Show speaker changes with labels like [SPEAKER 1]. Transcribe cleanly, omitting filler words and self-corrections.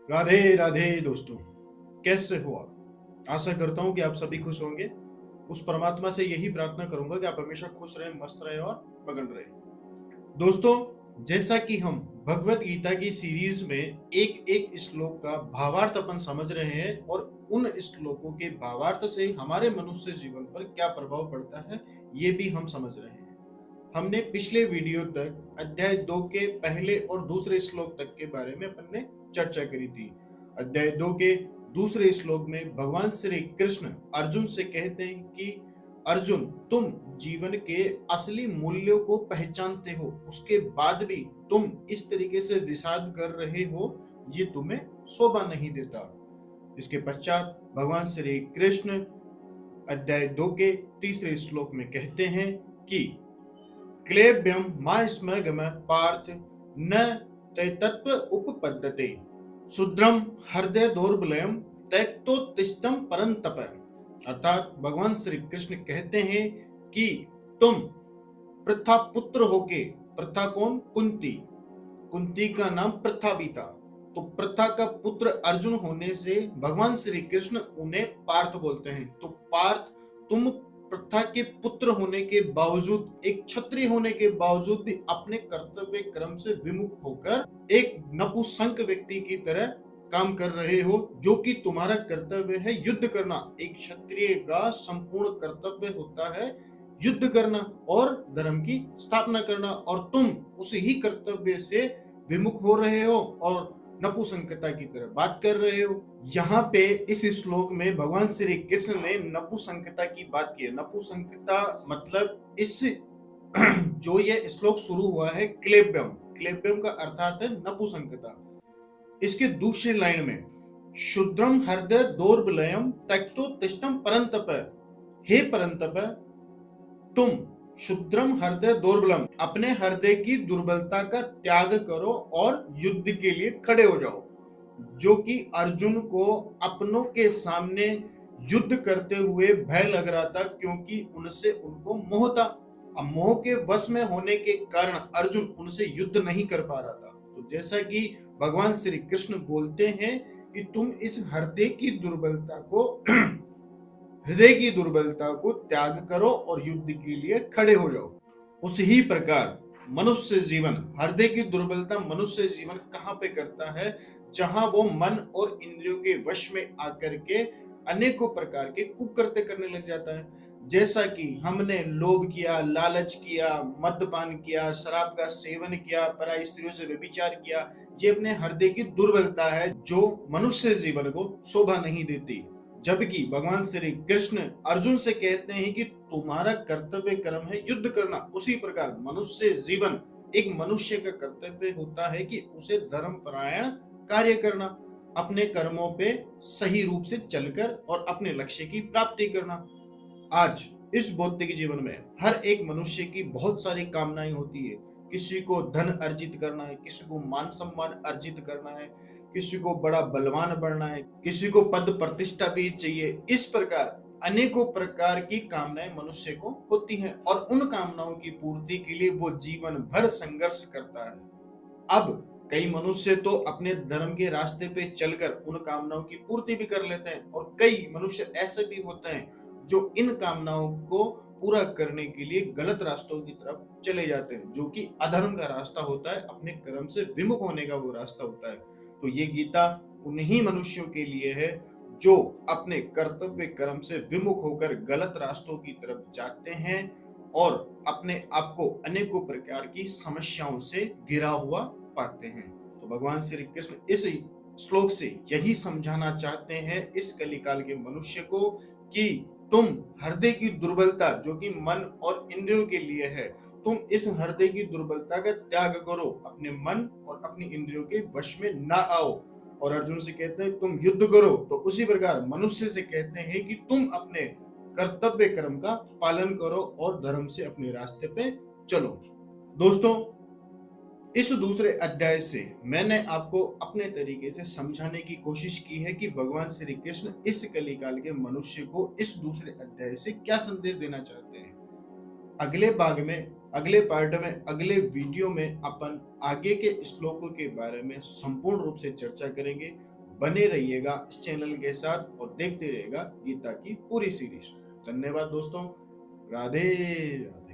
[SPEAKER 1] राधे राधे दोस्तों, कैसे हो आप? आशा करता हूं कि आप सभी खुश होंगे। उस परमात्मा से यही प्रार्थना करूंगा कि आप हमेशा खुश रहें, मस्त रहें और मगन रहें। दोस्तों, जैसा कि हम भगवत गीता की सीरीज में एक एक श्लोक का भावार्थ अपन समझ रहे हैं और उन श्लोकों के भावार्थ से हमारे मनुष्य जीवन पर क्या प्रभाव पड़ता है, ये भी हम समझ रहे हैं। हमने पिछले वीडियो तक अध्याय 2 के पहले और दूसरे श्लोक तक के बारे में अपन ने चर्चा करी थी। अध्याय 2 के दूसरे श्लोक में भगवान श्री कृष्ण अर्जुन से कहते हैं कि अर्जुन, तुम जीवन के असली मूल्यों को पहचानते हो, उसके बाद भी तुम इस तरीके से विषाद कर रहे हो, ये तुम्हें शोभा नहीं देता। इसके पश्चात भगवान श्री कृष्ण अध्याय 2 के तीसरे श्लोक में कहते हैं कि क्लेब्यम मा स्मगम पार्थ न तत्व उपपद्यते शुद्रम हृदय दौर्बल्यम त्यक्तोत्तिष्ठम परंतप। अर्थात भगवान श्री कृष्ण कहते हैं कि तुम प्रथा पुत्र होके, प्रथा कौन? कुंती, कुंती का नाम प्रथा भी था, तो प्रथा का पुत्र अर्जुन होने से भगवान श्री कृष्ण उन्हें पार्थ बोलते हैं। तो पार्थ, तुम प्रथा के पुत्र होने के बावजूद, एक क्षत्रिय होने के बावजूद भी अपने कर्तव्य क्रम से विमुख होकर एक नपुंसक व्यक्ति की तरह काम कर रहे हो, जो कि तुम्हारा कर्तव्य है युद्ध करना। एक क्षत्रिय का संपूर्ण कर्तव्य होता है युद्ध करना और धर्म की स्थापना करना, और तुम उस ही कर्तव्य से विमुख हो रहे हो और नपुंसकता की तरह बात कर रहे हो। यहाँ पे इस श्लोक में भगवान श्री कृष्ण ने नपुंसकता की बात की है। नपुंसकता मतलब इस जो ये श्लोक शुरू हुआ है क्लेब्यम, क्लेब्यम का अर्थात है नपुंसकता। इसके दूसरी लाइन में शुद्रम हृदय दौर्बल्यम त्यक्तोत्तिष्ठम परंतप, हे परंतप, तुम शुद्रम हृदय दौर्बलम, अपने हृदय की दुर्बलता का त्याग करो और युद्ध के लिए खड़े हो जाओ। जो कि अर्जुन को अपनों के सामने युद्ध करते हुए भय लग रहा था, क्योंकि उनसे उनको मोह था। अब मोह के वश में होने के कारण अर्जुन उनसे युद्ध नहीं कर पा रहा था। तो जैसा कि भगवान श्री कृष्ण बोलते हैं कि तुम इस हृदय की दुर्बलता को हृदय की दुर्बलता को त्याग करो और युद्ध के लिए खड़े हो जाओ। उसी ही प्रकार मनुष्य जीवन, हृदय की दुर्बलता मनुष्य जीवन कहाँ पे करता है? जहां वो मन और इंद्रियों के वश में आकर के अनेकों प्रकार के कुकृत्य करने लग जाता है। जैसा कि हमने लोभ किया, लालच किया, मद्यपान किया, शराब का सेवन किया, पराई स्त्रियों से व्यभिचार किया, ये अपने हृदय की दुर्बलता है जो मनुष्य जीवन को शोभा नहीं देती। जबकि भगवान श्री कृष्ण अर्जुन से कहते हैं कि तुम्हारा कर्तव्य कर्म है युद्ध करना। उसी प्रकार मनुष्य जीवन, एक मनुष्य का कर्तव्य होता है कि उसे धर्म परायण कार्य करना, अपने कर्मों पे सही रूप से चलकर और अपने लक्ष्य की प्राप्ति करना। आज इस भौतिक जीवन में हर एक मनुष्य की बहुत सारी कामनाएं होती है। किसी को धन अर्जित करना है, किसी को मान सम्मान अर्जित करना है, किसी को बड़ा बलवान बनना है, किसी को पद प्रतिष्ठा भी चाहिए। इस प्रकार अनेकों प्रकार की कामनाएं मनुष्य को होती हैं और उन कामनाओं की पूर्ति के लिए वो जीवन भर संघर्ष करता है। अब कई मनुष्य तो अपने धर्म के रास्ते पे चलकर उन कामनाओं की पूर्ति भी कर लेते हैं, और कई मनुष्य ऐसे भी होते हैं जो इन कामनाओं को पूरा करने के लिए गलत रास्तों की तरफ चले जाते हैं, जो कि अधर्म का रास्ता होता है, अपने कर्म से विमुख होने का वो रास्ता होता है। तो ये गीता उन्हीं मनुष्यों के लिए है जो अपने कर्तव्य कर्म से विमुख होकर गलत रास्तों की तरफ जाते हैं और अपने आप को अनेकों प्रकार की समस्याओं से घिरा हुआ पाते हैं। तो भगवान श्री कृष्ण इस श्लोक से यही समझाना चाहते हैं इस कलिकाल के मनुष्य को कि तुम हृदय की दुर्बलता, जो कि मन और इंद्रियों के लिए है, तुम इस हृदय की दुर्बलता का त्याग करो, अपने मन और अपनी इंद्रियों के वश में ना आओ। और अर्जुन से कहते हैं तुम युद्ध करो। तो उसी प्रकार मनुष्य से कहते हैं कि तुम अपने कर्तव्य कर्म का पालन करो और धर्म से अपने रास्ते पे चलो। दोस्तों, इस दूसरे अध्याय से मैंने आपको अपने तरीके से समझाने की कोशिश की है कि भगवान श्री कृष्ण इस कलिकाल के मनुष्य को इस दूसरे अध्याय से क्या संदेश देना चाहते हैं। अगले भाग में, अगले पार्ट में, अगले वीडियो में अपन आगे के श्लोकों के बारे में संपूर्ण रूप से चर्चा करेंगे। बने रहिएगा इस चैनल के साथ और देखते रहिएगा गीता की पूरी सीरीज। धन्यवाद दोस्तों। राधे राधे।